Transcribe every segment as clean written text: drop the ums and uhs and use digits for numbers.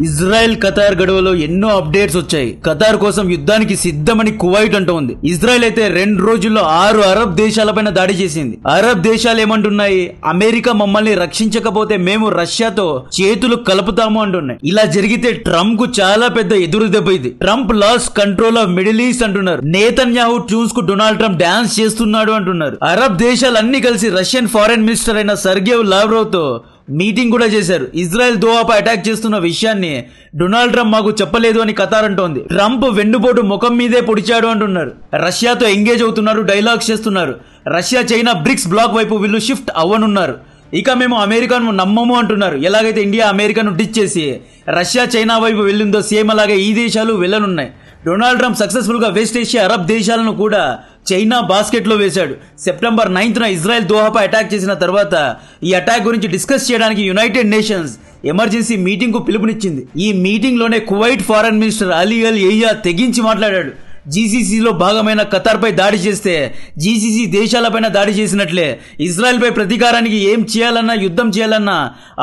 Israel Qatar గడువులో ఎన్నో updates వచ్చాయి. Qatar కోసం యుద్ధానికి సిద్ధమని కువైట్ అంటోంది. ఇజ్రాయెల్ అయితే 2 రోజుల్లో 6 అరబ్ దేశాలపైన దాడి చేసింది. అరబ్ దేశాలు ఏమంటున్నాయి, అమెరికా మమ్మల్ని రక్షించకపోతే మేము రష్యాతో చేతులు కలుపుతాము అంటున్నాయి. ఇలా జరిగితే ట్రంప్ కు చాలా పెద్ద ఎదురు దెబ్బ ఇది. Trump loss control of Middle East అంటున్నారు. నేతన్యాహు ట్యూన్స్ కు డొనాల్డ్ ట్రంప్ డాన్స్ చేస్తున్నాడు అంటున్నారు. అరబ్ దేశాలన్నీ కలిసి రష్యన్ ఫారెన్ మినిస్టర్ అయిన సర్గేవ్ లావ్రోవ్ తో మీటింగ్ కూడా చేశారు. ఇజ్రాయెల్ దోహాపై అటాక్ చేస్తున్న విషయాన్ని డొనాల్డ్ ట్రంప్ మాకు చెప్పలేదు అని ఖతార్ అంటోంది. ట్రంప్ వెన్నుపోటు ముఖం మీదే పొడిచాడు అంటున్నారు. రష్యాతో ఎంగేజ్ అవుతున్నారు, డైలాగ్స్ చేస్తున్నారు. రష్యా చైనా బ్రిక్స్ బ్లాక్ వైపు వీళ్ళు షిఫ్ట్ అవ్వనున్నారు. ఇక మేము అమెరికాను నమ్మము అంటున్నారు. ఎలాగైతే ఇండియా అమెరికాను డిచ్ చేసి రష్యా చైనా వైపు వెళ్ళిందో సేమ్ అలాగే ఈ దేశాలు వెళ్ళనున్నాయి. డొనాల్డ్ ట్రంప్ సక్సెస్ఫుల్ గా వెస్ట్ ఏషియా అరబ్ దేశాలను కూడా చైనా బాస్కెట్ లో వేశాడు. సెప్టెంబర్ 9న ఇజ్రాయెల్ దోహాపై అటాక్ చేసిన తర్వాత ఈ అటాక్ గురించి డిస్కస్ చేయడానికి యునైటెడ్ నేషన్స్ ఎమర్జెన్సీ మీటింగ్ కు పిలుపునిచ్చింది. ఈ మీటింగ్ లోనే కువైట్ ఫారెన్ మినిస్టర్ అలీ అల్ ఎయ్యా తెగించి మాట్లాడాడు. జీసీసీలో భాగమైన ఖతార్ పై దాడి చేస్తే జీసీసీ దేశాలపైన దాడి చేసినట్లే. ఇజ్రాయెల్ పై ప్రతీకారానికి ఏం చేయాలన్నా, యుద్ధం చేయాలన్నా,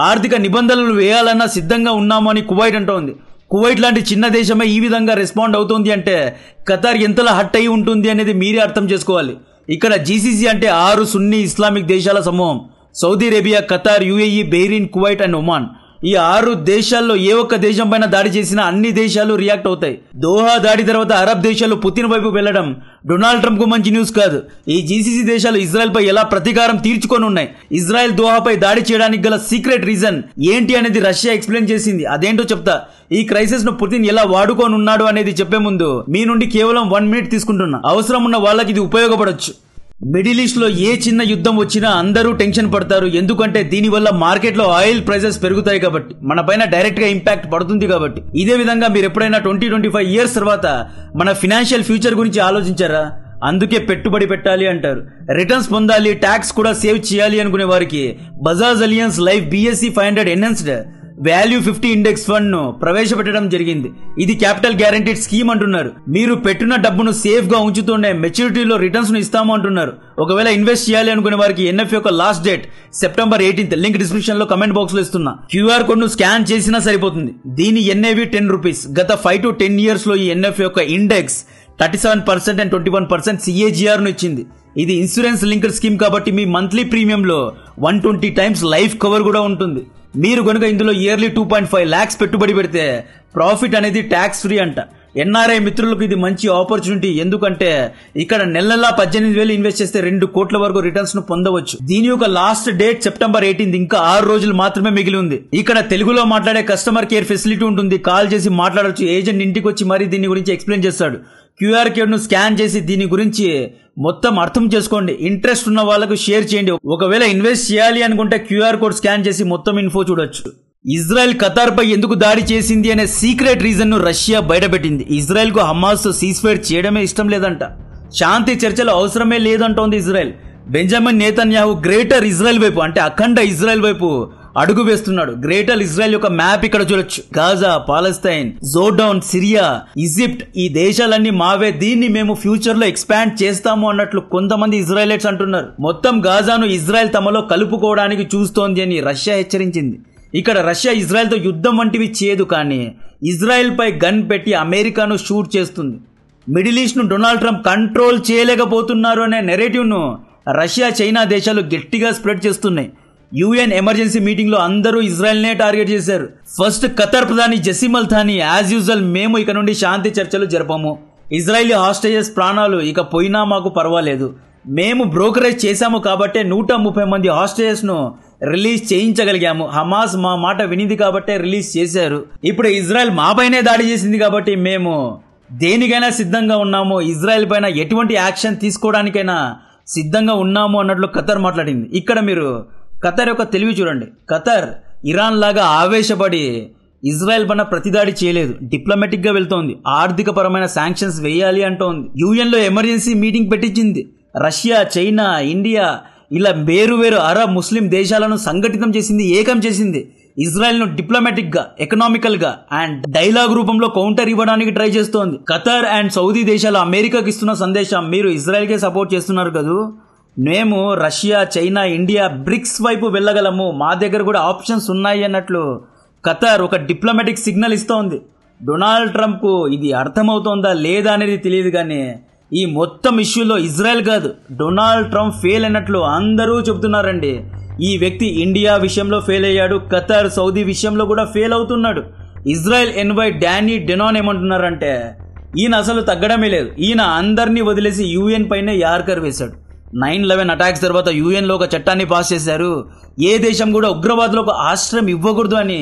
ఆర్థిక నిబంధనలు వేయాలన్నా సిద్ధంగా ఉన్నాము అని కువైట్ అంటోంది. కువైట్ లాంటి చిన్న దేశమే ఈ విధంగా రెస్పాండ్ అవుతుంది అంటే ఖతార్ ఎంతలా హట్ అయి ఉంటుంది అనేది మీరే అర్థం చేసుకోవాలి. ఇక్కడ జీసీసీ అంటే 6 సున్నీ ఇస్లామిక్ దేశాల సమూహం. Saudi Arabia, Qatar, UAE, బెహ్రీన్, Kuwait and Oman. ఈ 6 దేశాల్లో ఏ ఒక్క దేశం పైన దాడి చేసినా అన్ని దేశాలు రియాక్ట్ అవుతాయి. దోహా దాడి తర్వాత అరబ్ దేశాలు పుతిన్ వైపు వెళ్లడం డొనాల్డ్ ట్రంప్ కు మంచి న్యూస్ కాదు. ఈ జీసీసీ దేశాలు ఇజ్రాయెల్ పై ఎలా ప్రతీకారం తీర్చుకొని ఉన్నాయి. ఇజ్రాయెల్ దోహాపై దాడి చేయడానికి గల సీక్రెట్ రీజన్ ఏంటి అనేది రష్యా ఎక్స్ప్లెయిన్ చేసింది. అదేంటో చెప్తా. ఈ క్రైసిస్ ను పుతిన్ ఎలా వాడుకొని ఉన్నాడు అనేది చెప్పే ముందు మీ నుండి కేవలం 1 మినిట్ తీసుకుంటున్నా. అవసరం ఉన్న వాళ్ళకి ఇది ఉపయోగపడొచ్చు. మిడిల్ ఈస్ట్ లో ఏ చిన్న యుద్ధం వచ్చినా అందరూ టెన్షన్ పడతారు. ఎందుకంటే దీనివల్ల మార్కెట్ లో ఆయిల్ ప్రైసెస్ పెరుగుతాయి కాబట్టి, మన పైన డైరెక్ట్ గా ఇంపాక్ట్ పడుతుంది కాబట్టి. ఇదే విధంగా మీరు ఎప్పుడైనా 20-25 ఇయర్స్ తర్వాత మన ఫినాన్షియల్ ఫ్యూచర్ గురించి ఆలోచించారా? అందుకే పెట్టుబడి పెట్టాలి అంటారు. రిటర్న్స్ పొందాలి, ట్యాక్స్ కూడా సేవ్ చేయాలి అనుకునే వారికి Bajaj Allianz life BSE 500 enhanced value 50 index fund ను ప్రవేశపెట్టడం జరిగింది. ఇది క్యాపిటల్ గ్యారంటీడ్ స్కీమ్ అంటున్నారు. మీరు పెట్టిన డబ్బును సేఫ్ గా ఉంచుతూనే మెచ్యూరిటీలో రిటర్న్స్ ను ఇస్తాము అంటున్నారు. ఒకవేళ ఇన్వెస్ట్ చేయాలి అనుకునే వారికి NF యొక్క last date September 18. Link description లో కమెంట్ బాక్స్ లో ఇస్తున్నా. QR కోడ్ ను స్కాన్ చేసినా సరిపోతుంది. దీని NAV 10 రూపీస్. గత 5 to 10 ఇయర్స్ లో ఈ NF యొక్క ఇండెక్స్ 37% అండ్ 21% CAGR ను ఇచ్చింది. ఇది ఇన్సూరెన్స్ లింక్డ్ స్కీమ్ కాబట్టి మీ మంత్లీ ప్రీమియం లో 120 టైమ్స్ లైఫ్ కవర్ కూడా ఉంటుంది. మీరు కనుక ఇందులో ఇయర్లీ 2.5 lakhs పెట్టుబడి పెడితే ప్రాఫిట్ అనేది ట్యాక్స్ ఫ్రీ అంట. NRI మిత్రులకు ఇది మంచి ఆపర్చునిటీ. ఎందుకంటే ఇక్కడ నెలలా 18,000 ఇన్వెస్ట్ చేస్తే 2 కోట్ల వరకు రిటర్న్స్ ను పొందవచ్చు. దీని యొక్క లాస్ట్ డేట్ సెప్టెంబర్ 18. ఇంకా 6 రోజులు మాత్రమే మిగిలి ఉంది. ఇక్కడ తెలుగులో మాట్లాడే కస్టమర్ కేర్ ఫెసిలిటీ ఉంటుంది. కాల్ చేసి మాట్లాడొచ్చు. ఏజెంట్ ఇంటికి వచ్చి మరీ దీని గురించి ఎక్స్ప్లెయిన్ చేస్తాడు. QR కోడ్ ను స్కాన్ చేసి దీని గురించి మొత్తం అర్థం చేసుకోండి. ఇంట్రెస్ట్ ఉన్న వాళ్ళకు షేర్ చేయండి. ఒకవేళ ఇన్వెస్ట్ చేయాలి అనుకుంటే QR కోడ్ స్కాన్ చేసి మొత్తం ఇన్ఫో చూడొచ్చు. ఇజ్రాయెల్ ఖతార్ పై ఎందుకు దాడి చేసింది అనే సీక్రెట్ రీజన్ ను రష్యా బయటపెట్టింది. ఇజ్రాయెల్ కు హమాస్ తో సీజ్ఫైర్ చేయడమే ఇష్టం లేదంట. శాంతి చర్చలు అవసరమే లేదంటోంది Israel. Benjamin Netanyahu greater Israel వైపు అంటే అఖండ ఇజ్రాయెల్ వైపు అడుగు వేస్తున్నాడు. గ్రేటర్ ఇజ్రాయెల్ యొక్క మ్యాప్ ఇక్కడ చూడొచ్చు. Gaza, Palestine, Jordan, Syria, Egypt ఈ దేశాలన్నీ మావే. దీన్ని మేము ఫ్యూచర్ లో ఎక్స్పాండ్ చేస్తాము అన్నట్లు కొంతమంది ఇజ్రాయెలైట్స్ అంటున్నారు. మొత్తం గాజాను ఇజ్రాయెల్ తమలో కలుపుకోవడానికి చూస్తోంది అని రష్యా హెచ్చరించింది. ఇక్కడ రష్యా ఇజ్రాయెల్ తో యుద్ధం వంటివి చేయదు, కానీ ఇజ్రాయెల్ పై గన్ పెట్టి అమెరికాను షూట్ చేస్తుంది. మిడిల్ ఈస్ట్ ను డొనాల్డ్ ట్రంప్ కంట్రోల్ చేయలేకపోతున్నారు అనే నెరేటివ్ ను రష్యా, చైనా దేశాలు గట్టిగా స్ప్రెడ్ చేస్తున్నాయి. UN ఎమర్జెన్సీ మీటింగ్ లో అందరూ ఇజ్రాయెల్ నే టార్గెట్ చేశారు. ఫస్ట్ ఖతార్ ప్రధాని జసీమ్ అల్ థానీ యాజ్ యూజువల్ మేము ఇక నుండి శాంతి చర్చలు జరపము. ఇజ్రాయెలీ హాస్టేజెస్ ప్రాణాలు ఇక పోయినా మాకు పర్వాలేదు. మేము బ్రోకరేజ్ చేశాము కాబట్టే 130 మంది హాస్టేజెస్ ను రిలీజ్ చేయించగలిగాము. హమాస్ మా మాట వినింది కాబట్టే రిలీజ్ చేశారు. ఇప్పుడు ఇజ్రాయెల్ మా పైనే దాడి చేసింది కాబట్టి మేము దేనికైనా సిద్ధంగా ఉన్నాము. ఇజ్రాయెల్ పైన ఎటువంటి యాక్షన్ తీసుకోవడానికైనా సిద్ధంగా ఉన్నాము అన్నట్లు ఖతార్ మాట్లాడింది. ఇక్కడ మీరు ఖతార్ యొక్క తెలివి చూడండి. ఖతార్ ఇరాన్ లాగా ఆవేశపడి ఇజ్రాయెల్ పైన ప్రతిదాడి చేయలేదు. డిప్లొమాటిక్ గా వెళ్తోంది. ఆర్థిక పరమైన శాంక్షన్స్ వేయాలి అంటోంది. UN లో ఎమర్జెన్సీ మీటింగ్ పెట్టించింది. రష్యా, చైనా, ఇండియా ఇలా వేరు అరబ్ ముస్లిం దేశాలను సంఘటితం చేసింది, ఏకం చేసింది. ఇజ్రాయెల్ ను డిప్లొమాటిక్ గా, ఎకనామికల్ గా అండ్ డైలాగ్ రూపంలో కౌంటర్ ఇవ్వడానికి ట్రై చేస్తోంది. ఖతార్ అండ్ సౌదీ దేశాలు అమెరికాకి ఇస్తున్న సందేశం, మీరు ఇజ్రాయెల్ కే సపోర్ట్ చేస్తున్నారు కదూ, మేము రష్యా, చైనా, ఇండియా బ్రిక్స్ వైపు వెళ్ళగలము, మా దగ్గర కూడా ఆప్షన్స్ ఉన్నాయి అన్నట్లు ఖతార్ ఒక డిప్లొమాటిక్ సిగ్నల్ ఇస్తోంది. డొనాల్డ్ ట్రంప్ ఇది అర్థమవుతోందా లేదా అనేది తెలియదు, కానీ ఈ మొత్తం ఇష్యూలో ఇజ్రాయెల్ కాదు, డొనాల్డ్ ట్రంప్ ఫెయిల్ అయినట్లు అందరూ చెబుతున్నారండి. ఈ వ్యక్తి ఇండియా విషయంలో ఫెయిల్ అయ్యాడు, ఖతార్ సౌదీ విషయంలో కూడా ఫెయిల్ అవుతున్నాడు. ఇజ్రాయెల్ ఎన్వై డానీ డెనాన్ ఏమంటున్నారంటే ఈయన అసలు తగ్గడమే లేదు, ఈయన అందరినీ వదిలేసి యూఎన్ పైనే యార్కర్ వేశాడు. 9/11 అటాక్స్ తర్వాత యూఎన్లో ఒక చట్టాన్ని పాస్ చేశారు, ఏ దేశం కూడా ఉగ్రవాదులకు ఆశ్రయం ఇవ్వకూడదు అని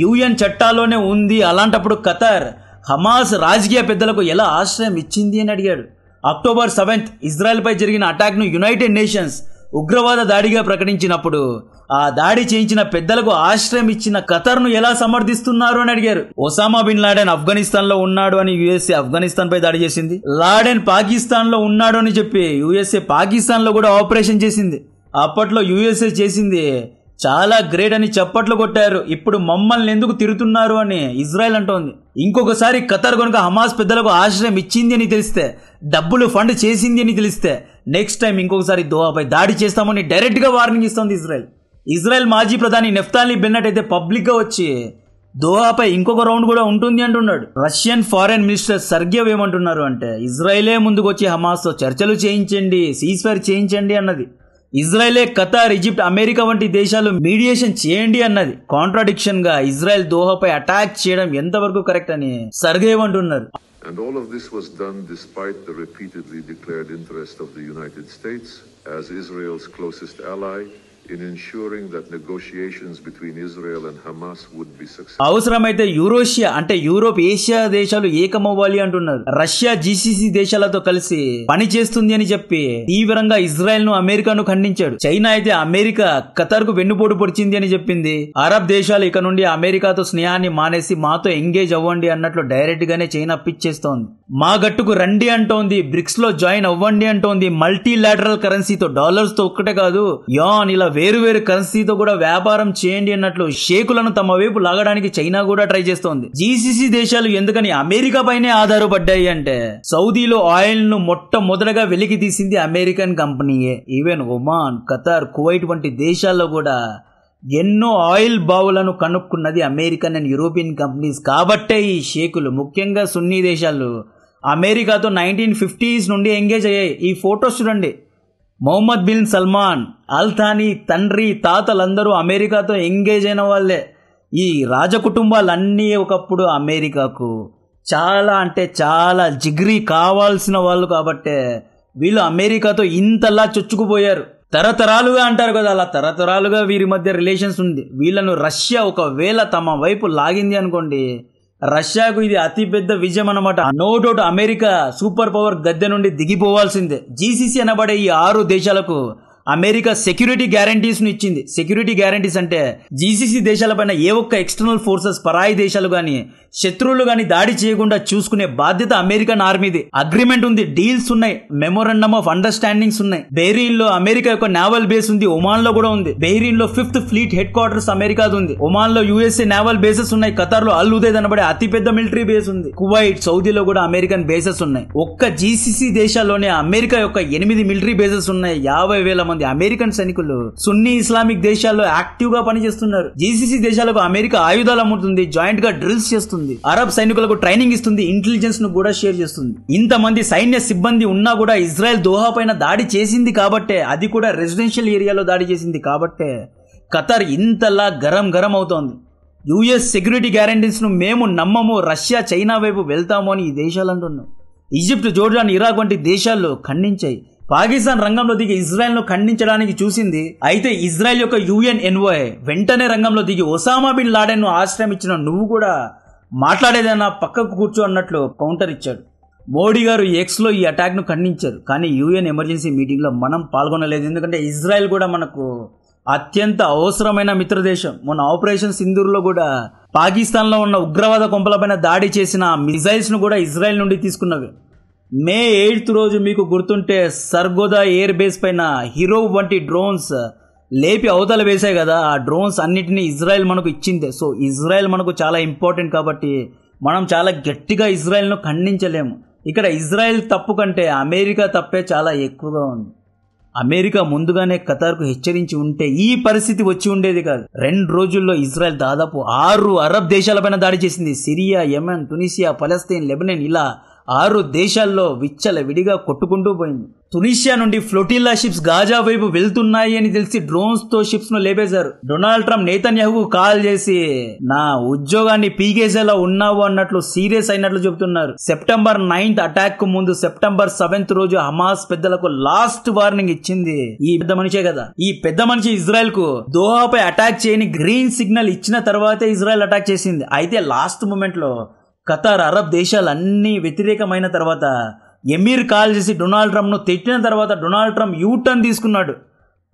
యూఎన్ చట్టాల్లోనే ఉంది. అలాంటప్పుడు ఖతార్ హమాస్ రాజకీయ పెద్దలకు ఎలా ఆశ్రయం ఇచ్చింది అని అడిగాడు. అక్టోబర్ 7 ఇజ్రాయెల్ పై జరిగిన అటాక్ను యునైటెడ్ నేషన్స్ ఉగ్రవాద దాడిగా ప్రకటించినప్పుడు ఆ దాడి చేయించిన పెద్దలకు ఆశ్రయం ఇచ్చిన ఖతార్ను ఎలా సమర్థిస్తున్నారు అని అడిగారు. ఒసామా బిన్ లాడెన్ ఆఫ్ఘనిస్తాన్ లో ఉన్నాడు అని యుఎస్ఏ ఆఫ్ఘనిస్తాన్ పై దాడి చేసింది. లాడెన్ పాకిస్తాన్ లో ఉన్నాడు అని చెప్పి యుఎస్ఏ పాకిస్తాన్ లో కూడా ఆపరేషన్ చేసింది. అప్పట్లో యుఎస్ఏ చేసింది చాలా గ్రేట్ అని చప్పట్లు కొట్టారు. ఇప్పుడు మమ్మల్ని ఎందుకు తిరుగుతున్నారు అని ఇజ్రాయెల్ అంటోంది. ఇంకొకసారి ఖతార్ కనుక హమాస్ పెద్దలకు ఆశ్రయం ఇచ్చింది అని తెలిస్తే, డబ్బులు ఫండ్ చేసింది అని తెలిస్తే నెక్స్ట్ టైం ఇంకొకసారి దోహాపై దాడి చేస్తామని డైరెక్ట్ గా వార్నింగ్ ఇస్తోంది ఇజ్రాయెల్. ఇజ్రాయెల్ మాజీ ప్రధాని నెఫ్తాలీ బెన్నెట్ అయితే పబ్లిక్ గా వచ్చి దోహాపై ఇంకొక రౌండ్ కూడా ఉంటుంది అంటున్నాడు. రష్యన్ ఫారెన్ మినిస్టర్ సర్గేవ్ ఏమంటున్నారు అంటే ఇజ్రాయెలే ముందుకు వచ్చి హమాస్ తో చర్చలు చేయించండి, సీజ్ ఫైర్ చేయించండి అన్నది. ఇజ్రాయెలే ఖతార్, ఈజిప్ట్, అమెరికా వంటి దేశాలు మీడియేషన్ చేయండి అన్నది. కాంట్రాడిక్షన్ గా ఇజ్రాయెల్ దోహాపై అటాక్ చేయడం ఎంతవరకు కరెక్ట్ అని సర్గేవ్ అంటున్నారు. And all of this was done despite the repeatedly declared interest of the United States as Israel's closest ally in ensuring that negotiations between Israel and Hamas would be successful. అవసరమైతే యూరోషియా అంటే Europe, Asia దేశాలు ఏకమవ్వాలి అంటున్నారు. Russia GCC దేశాలతో కలిసి పని చేస్తుంది అని చెప్పి తీవ్రంగా ఇజ్రాయెల్ ను, అమెరికాను ఖండించాడు. చైనా అయితే అమెరికా ఖతార్ కు వెన్నుపోటు పొడిచింది అని చెప్పింది. అరబ్ దేశాలు ఇక నుండి అమెరికాతో స్నేహాన్ని మానేసి మాతో ఎంగేజ్ అవ్వండి అన్నట్లు డైరెక్ట్ గానే చైనా పిచ్ చేస్తోంది. మా గట్టుకు రండి అంటోంది, బ్రిక్స్ లో జాయిన్ అవ్వండి అంటోంది. మల్టీలాటరల్ కరెన్సీతో, డాలర్స్ తో ఒక్కటే కాదు, యాన్ ఇలా వేరు కరెన్సీతో కూడా వ్యాపారం చేయండి అన్నట్లు షేకులను తమ వైపు లాగడానికి చైనా కూడా ట్రై చేస్తోంది. జీసీసీ దేశాలు ఎందుకని అమెరికా పైనే ఆధారపడ్డాయి అంటే సౌదీలో ఆయిల్ ను మొట్టమొదటగా వెలికి తీసింది అమెరికన్ కంపెనీయే. ఈవెన్ ఒమాన్, ఖతార్, కువైట్ వంటి దేశాల్లో కూడా ఎన్నో ఆయిల్ బావులను కనుక్కున్నది అమెరికన్ అండ్ యూరోపియన్ కంపెనీస్. కాబట్టే ఈ షేకులు, ముఖ్యంగా సున్నీ దేశాలు అమెరికాతో 1950s నుండి ఎంగేజ్ అయ్యాయి. ఈ ఫోటోస్ చూడండి, మొహమ్మద్ బిన్ సల్మాన్, అల్ థానీ తండ్రి, తాతలందరూ అమెరికాతో ఎంగేజ్ అయిన వాళ్ళే. ఈ రాజకుటుంబాలన్నీ ఒకప్పుడు అమెరికాకు చాలా అంటే చాలా జిగ్రీ కావాల్సిన వాళ్ళు. కాబట్టే వీళ్ళు అమెరికాతో ఇంతలా చొచ్చుకుపోయారు. తరతరాలుగా అంటారు కదా, అలా తరతరాలుగా వీరి మధ్య రిలేషన్స్ ఉంది. వీళ్ళను రష్యా ఒకవేళ తమ వైపు లాగింది అనుకోండి, రష్యాకు ఇది అతిపెద్ద విజయం అన్నమాట. No doubt America super power గద్దె నుండి దిగిపోవాల్సిందే. జీసీసీ అనబడే ఈ 6 దేశాలకు అమెరికా సెక్యూరిటీ గ్యారంటీస్ ను ఇచ్చింది. సెక్యూరిటీ గ్యారంటీస్ అంటే జీసీసీ దేశాలపైన ఏ ఒక్క ఎక్స్టర్నల్ ఫోర్సెస్, పరాయి దేశాలు గాని, శత్రువులు గాని దాడి చేయకుండా చూసుకునే బాధ్యత అమెరికన్ ఆర్మీది. అగ్రిమెంట్ ఉంది, డీల్స్ ఉన్నాయి, మెమోరాండమ్ ఆఫ్ అండర్స్టాండింగ్స్ ఉన్నాయి. బెహ్రీన్ లో అమెరికా యొక్క నేవల్ బేస్ ఉంది, ఒమాన్ లో కూడా ఉంది. బెహ్రీన్ లో 5th ఫ్లీట్ హెడ్ క్వార్టర్స్ అమెరికాది ఉంది. ఒమాన్ లో యుఎస్ఏ నేవల్ బేసెస్ ఉన్నాయి. ఖతార్ లో అల్ ఉదైద్ అనబడే అతిపెద్ద మిలిటరీ బేస్ ఉంది. కువైట్, సౌదీలో కూడా అమెరికన్ బేసెస్ ఉన్నాయి. ఒక్క జీసీసీ దేశాల్లోనే అమెరికా యొక్క 8 మిలిటరీ బేసెస్ ఉన్నాయి. 50,000 మంది అమెరికన్ సైనికులు సున్నీ ఇస్లామిక్ దేశాల్లో యాక్టివ్ గా పనిచేస్తున్నారు. జీసీసీ దేశాలకు అమెరికా ఆయుధాలు అమ్ముతుంది, జాయింట్ గా డ్రిల్స్ చేస్తుంది, అరబ్ సైనికులకు ట్రైనింగ్ ఇస్తుంది, ఇంటెలిజెన్స్ ను కూడా షేర్ చేస్తుంది. ఇంతమంది సైన్య సిబ్బంది ఉన్నా కూడా ఇజ్రాయెల్ దోహా పైన దాడి చేసింది కాబట్టే, అది కూడా రెసిడెన్షియల్ ఏరియాలో దాడి చేసింది కాబట్టే ఖతార్ ఇంతలా గరం అవుతోంది. యుఎస్ సెక్యూరిటీ గ్యారంటీస్ ను మేము నమ్మము, రష్యా, చైనా వైపు వెళ్తాము అని ఈ దేశాలు అంటున్నాయి. ఈజిప్ట్, జోర్డాన్, ఇరాక్ వంటి దేశాల్లో ఖండించాయి. పాకిస్తాన్ రంగంలో దిగి ఇజ్రాయెల్ ను ఖండించడానికి చూసింది. అయితే ఇజ్రాయెల్ యొక్క యుఎన్ ఎన్వోయ్ వెంటనే రంగంలో దిగి ఒసామా బిన్ లాడెన్ ను ఆశ్రయించిన నువ్వు కూడా మాట్లాడేదైనా పక్కకు కూర్చో అన్నట్లు కౌంటర్ ఇచ్చాడు. మోడీ గారు ఎక్స్ లో ఈ అటాక్ ను ఖండించారు. కానీ యుఎన్ ఎమర్జెన్సీ మీటింగ్ లో మనం పాల్గొనలేదు. ఎందుకంటే ఇజ్రాయెల్ కూడా మనకు అత్యంత అవసరమైన మిత్రదేశం. మొన్న ఆపరేషన్ సింధూర్ లో కూడా పాకిస్తాన్ లో ఉన్న ఉగ్రవాద కొంపలపైన దాడి చేసిన మిజైల్స్ ను కూడా ఇజ్రాయెల్ నుండి తీసుకున్నవి. మే 8th రోజు మీకు గుర్తుంటే సర్గోదా ఎయిర్ బేస్ పైన హీరో వంటి డ్రోన్స్ లేపి అవతల వేసాయి కదా. ఆ డ్రోన్స్ అన్నిటినీ ఇజ్రాయెల్ మనకు ఇచ్చిందే. సో ఇజ్రాయెల్ మనకు చాలా ఇంపార్టెంట్ కాబట్టి మనం చాలా గట్టిగా ఇజ్రాయెల్ ను ఖండించలేము. ఇక్కడ ఇజ్రాయెల్ తప్పు కంటే అమెరికా తప్పే చాలా ఎక్కువగా ఉంది. అమెరికా ముందుగానే ఖతార్కు హెచ్చరించి ఉంటే ఈ పరిస్థితి వచ్చి ఉండేది కాదు. 2 రోజుల్లో ఇజ్రాయెల్ దాదాపు 6 అరబ్ దేశాలపైన దాడి చేసింది. సిరియా, యెమెన్, టునీసియా, పలస్తీన్, లెబనాన్ ఇలా 6 దేశాల్లో విచ్చల విడిగా కొట్టుకుంటూ పోయింది. తునీషియా నుండి ఫ్లోటిల్లా షిప్స్ గాజా వైపు వెళ్తున్నాయి అని తెలిసి డ్రోన్స్ తో షిప్స్ ను లేపేశారు. డొనాల్డ్ ట్రంప్ నెతన్యాహుకు కాల్ చేసి నా ఉద్యోగాన్ని పీకేసేలా ఉన్నావు అన్నట్లు సీరియస్ అయినట్లు చెబుతున్నారు. సెప్టెంబర్ 9th అటాక్ కు ముందు సెప్టెంబర్ 7th రోజు హమాస్ పెద్దలకు లాస్ట్ వార్నింగ్ ఇచ్చింది ఈ పెద్ద మనిషే కదా. ఈ పెద్ద మనిషి ఇజ్రాయెల్ కు దోహాపై అటాక్ చేయని గ్రీన్ సిగ్నల్ ఇచ్చిన తర్వాతే ఇజ్రాయెల్ అటాక్ చేసింది. అయితే లాస్ట్ మూమెంట్ లో ఖతార్, అరబ్ దేశాలన్నీ వ్యతిరేకమైన తర్వాత ఎమీర్ కాల్ చేసి డొనాల్డ్ ట్రంప్ ను తిట్టిన తర్వాత డొనాల్డ్ ట్రంప్ యూటర్న్ తీసుకున్నాడు.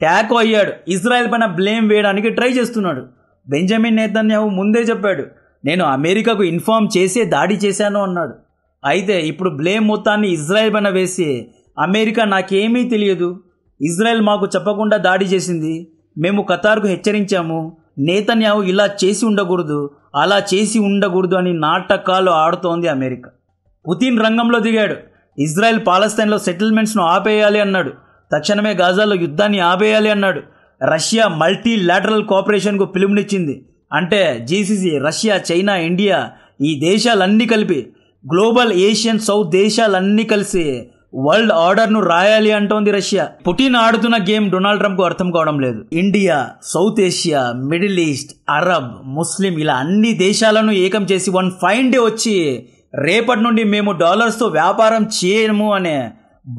ట్యాకో అయ్యాడు. ఇజ్రాయెల్ పైన బ్లేమ్ వేయడానికి ట్రై చేస్తున్నాడు. బెంజమిన్ నెతన్యాహు ముందే చెప్పాడు, నేను అమెరికాకు ఇన్ఫార్మ్ చేసే దాడి చేశాను అన్నాడు. అయితే ఇప్పుడు బ్లేమ్ మొత్తాన్ని ఇజ్రాయెల్ పైన వేసి అమెరికా నాకేమీ తెలియదు, ఇజ్రాయెల్ మాకు చెప్పకుండా దాడి చేసింది, మేము ఖతార్కు హెచ్చరించాము, నెతన్యాహు ఇలా చేసి ఉండకూడదు, అలా చేసి ఉండకూడదు అని నాటకాలు ఆడుతోంది అమెరికా. పుతిన్ రంగంలో దిగాడు. ఇజ్రాయెల్ పాలస్తీన్లో సెటిల్మెంట్స్ను ఆపేయాలి అన్నాడు. తక్షణమే గాజాలో యుద్ధాన్ని ఆపేయాలి అన్నాడు. రష్యా మల్టీలాటరల్ కోఆపరేషన్కు పిలుపునిచ్చింది. అంటే జీసీసీ, రష్యా, చైనా, ఇండియా ఈ దేశాలన్నీ కలిపి గ్లోబల్ ఏషియన్ సౌత్ దేశాలన్నీ కలిసి వరల్డ్ ఆర్డర్ ను రాయాలి అంటోంది రష్యా. పుటిన్ ఆడుతున్న గేమ్ డొనాల్డ్ ట్రంప్ కు అర్థం కావడం లేదు. India, South Asia, Middle East, Arab, Muslim ఇలా అన్ని దేశాలను ఏకం చేసి వన్ ఫైన్ డే వచ్చి రేపటి నుండి మేము డాలర్స్ తో వ్యాపారం చేయము అనే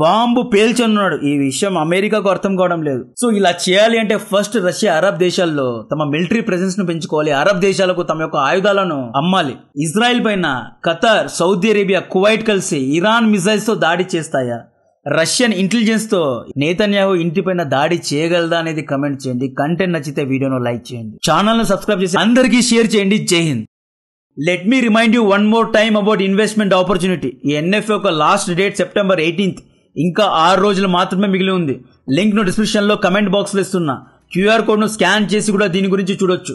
బాంబు పేల్చనున్నాడు. ఈ విషయం అమెరికాకు అర్థం కావడం లేదు. సో ఇలా చేయాలి అంటే ఫస్ట్ రష్యా అరబ్ దేశాల్లో తమ మిలిటరీ ప్రెజెన్స్ ను పెంచుకోవాలి. అరబ్ దేశాలకు తమ యొక్క ఆయుధాలను అమ్మాలి. ఇజ్రాయెల్ పైన ఖతార్, సౌదీ అరేబియా, కువైట్ కలిసి ఇరాన్ మిజైల్స్ తో దాడి చేస్తాయా? రష్యన్ ఇంటెలిజెన్స్ తో నెతన్యాహు ఇంటిపైన దాడి చేయగలదా అనేది కమెంట్ చేయండి. కంటెంట్ నచ్చితే వీడియోను లైక్ చేయండి. ఛానల్ ను సబ్స్క్రైబ్ చేసి అందరికీ షేర్ చేయండి. Jai Hind. Let me remind you one more time about investment opportunity. ఈ ఎన్ఎఫ్ఏ యొక్క లాస్ట్ డేట్ సెప్టెంబర్ 18th. ఇంకా 6 రోజులు మాత్రమే మిగిలి ఉంది. లింక్ ను డిస్క్రిప్షన్ లో కమెంట్ బాక్స్ లో ఇస్తున్నా. క్యూఆర్ కోడ్ ను స్కాన్ చేసి కూడా దీని గురించి చూడొచ్చు.